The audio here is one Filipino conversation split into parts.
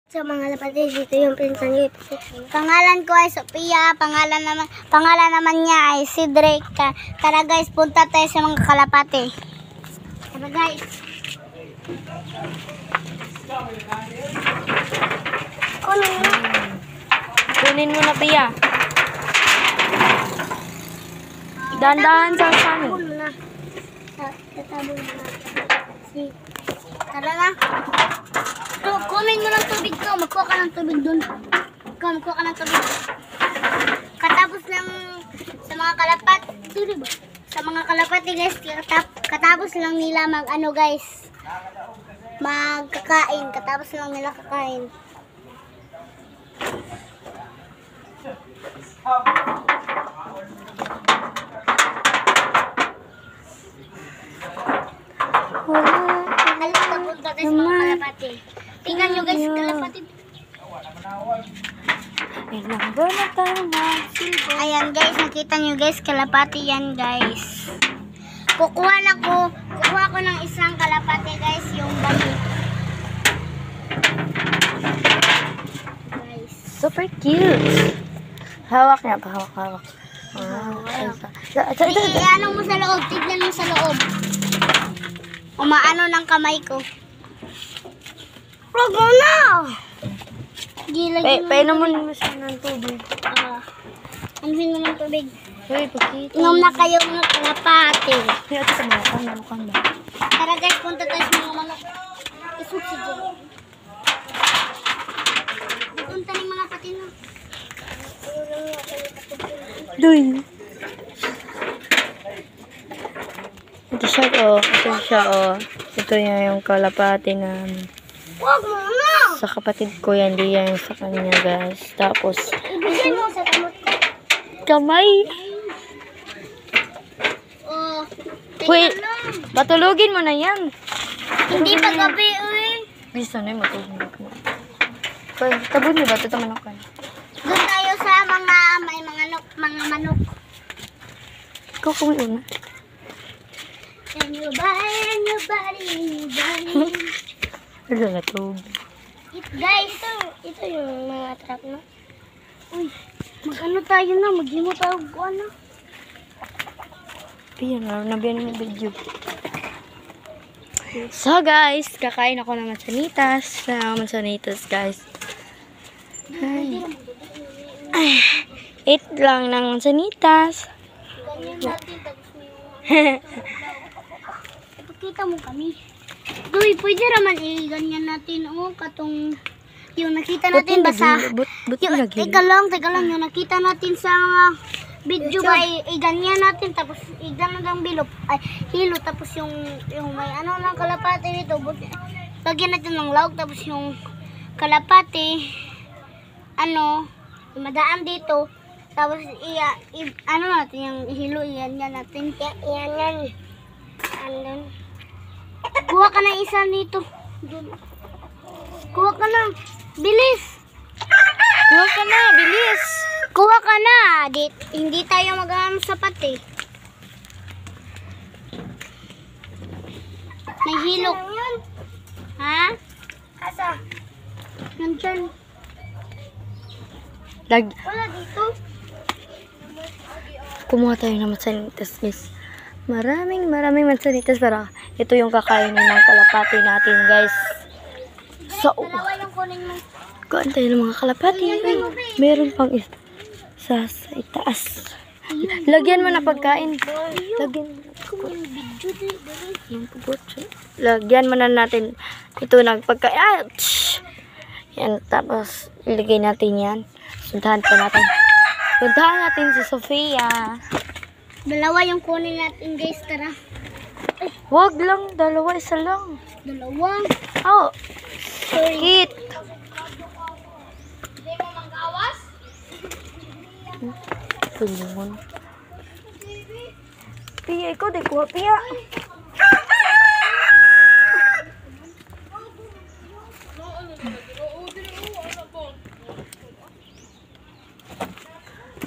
Sa mga kapatid, dito yung pinsan niyo. Pangalan ko ay Sophia, pangalan naman niya ay Cedric. Tara guys, punta tayo sa mga kalapati. Tara guys. Kunin mo na, Pia. Dahan-dahan sa amin. Tara na. Kunin mo ng tubig ko. Magkuha ka ng tubig dun. Magkuha ka ng tubig. Katapos lang sa mga kalapat. Sa mga kalapati guys, katapos lang nila magkakain. Katapos lang nila kakain. Halos na punta tayo sa mga kalapati. Tingnan nyo guys, kalapati. Ayan guys, nakita nyo guys, kalapati yan guys. Kukuha ko ng isang kalapati guys, yung bali. Guys. Super cute. Hawak niya, hawak. Ano mo sa loob, tignan mo sa loob. Umaano ng kamay ko. Wag mo na! Painumin mo siya ng tubig. Anuhin mo ng tubig. Uy, pagkita. Inom na kayo ng kalapati. Kaya ito sa manukan ba? Tara guys, punta tayo sa mga manok. Isut si Jen. Punta ng mga patino. Doy. Ito siya, oh. Ito yung kalapati namin. Wag mo na! Sa kapatid ko yan, di yan sa kanya, guys. Tapos, Ibigay mo sa kamot ko. kamay. Oh, Wait, teka lang. patulugin mo na yan. Hindi pa gabi, uy. Bisa na yung matulog mo. Pag tabon niyo ba? Ito manukan. Doon tayo sa may mga manok. Ikaw kung una. And your body. Wala na tubig. Guys, ito yung mga trap na. Uy, mag-ano tayo na, mag-himo tayo buwan na. Piyan na, nabiyan yung video. So guys, kakain ako ng mansanitas guys. Ay, eat lang ng mansanitas. Ganyan natin, tapos mo yung... Ipakita mo kami. Uy, pwede naman ganyan natin, katong... Yung nakita natin basa... Teka lang, yung nakita natin sa video ba, ganyan natin, tapos ganyan lang hilo, tapos yung may ano lang kalapati dito, lagyan natin ng laog, tapos yung kalapati, madaan dito, tapos natin yung hilo, yan natin, yan. Kuha ka na isa nito. Kuha ka na. Bilis. Kuha ka na. Hindi tayo mag-ano sapat eh. May hilo. Ha? Asa? Nandyan. Wala dito. Kumuha tayo ng mansanitas guys. Maraming mansanitas para ito yung kakainin ng kalapati natin guys. So, Dalawa yung kunin mo. kaan tayo ng mga kalapati. Meron pang isa sa itaas. Lagyan mo na pagkain. Lagyan mo na natin ito ng pagkain. Yan, tapos ilagay natin yan. Puntahan natin si Sophia. Dalawa yung kunin natin guys, tara. Wag lang, dalawa, isa lang. Dalawa. Oh, Sorry. kit. Hindi mo manggawas? Tulingon. Pia, ikaw di kuha, Pia.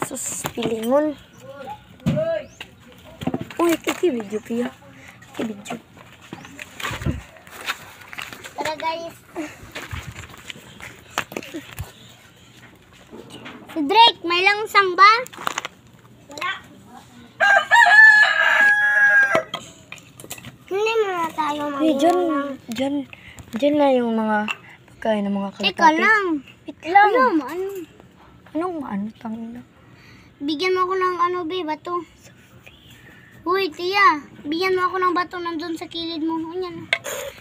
Sus, pilingon. Uy, ito video, Pia. Ito video. Tara guys. Si Drake, may langsang ba? Wala. Hindi mo na tayo Hey, dyan na yung mga pagkain ng mga kalapati. Teka lang. Wait lang. Ano? Anong tangina? Bigyan mo ako ng bato. Uy, tiya. Bigyan mo ako ng bato nandun sa kilid mo. Yan.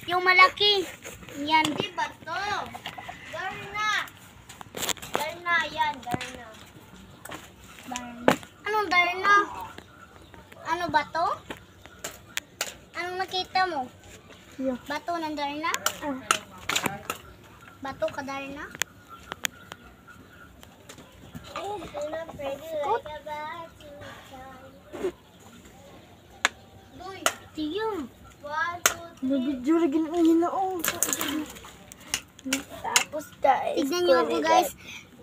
Yung malaki. Yan. Di bato. Darna. Darna, yan. Darna. Anong darna? Ano bato? Anong nakita mo? Yeah. Bato ng darna? Bato ka darna? Tiyo. Nabidyo na ginagawa. Tapos guys. Tignan niyo ako guys.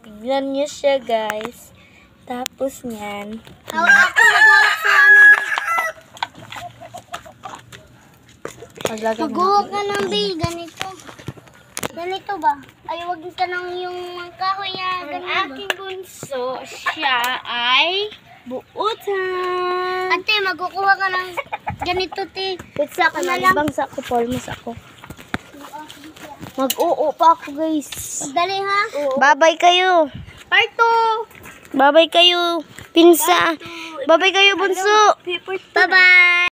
Tignan niyo siya guys. Tapos niyan. Ako mag-hawak sa Mag-hawak ka ng bay. Ganito. Ganito ba? Ay, wag ka nang yung kahoy niya. Ang aking bunso, siya ay buutan. Ate, magkukuha ka ng ganito, te. Pizza ka na lang. Sa ako, Polmos ako. Mag-oo pa ako guys. Dali ha. Babay kayo. Parto. Babay kayo. Pinsa. Babay kayo bunso. Bye-bye.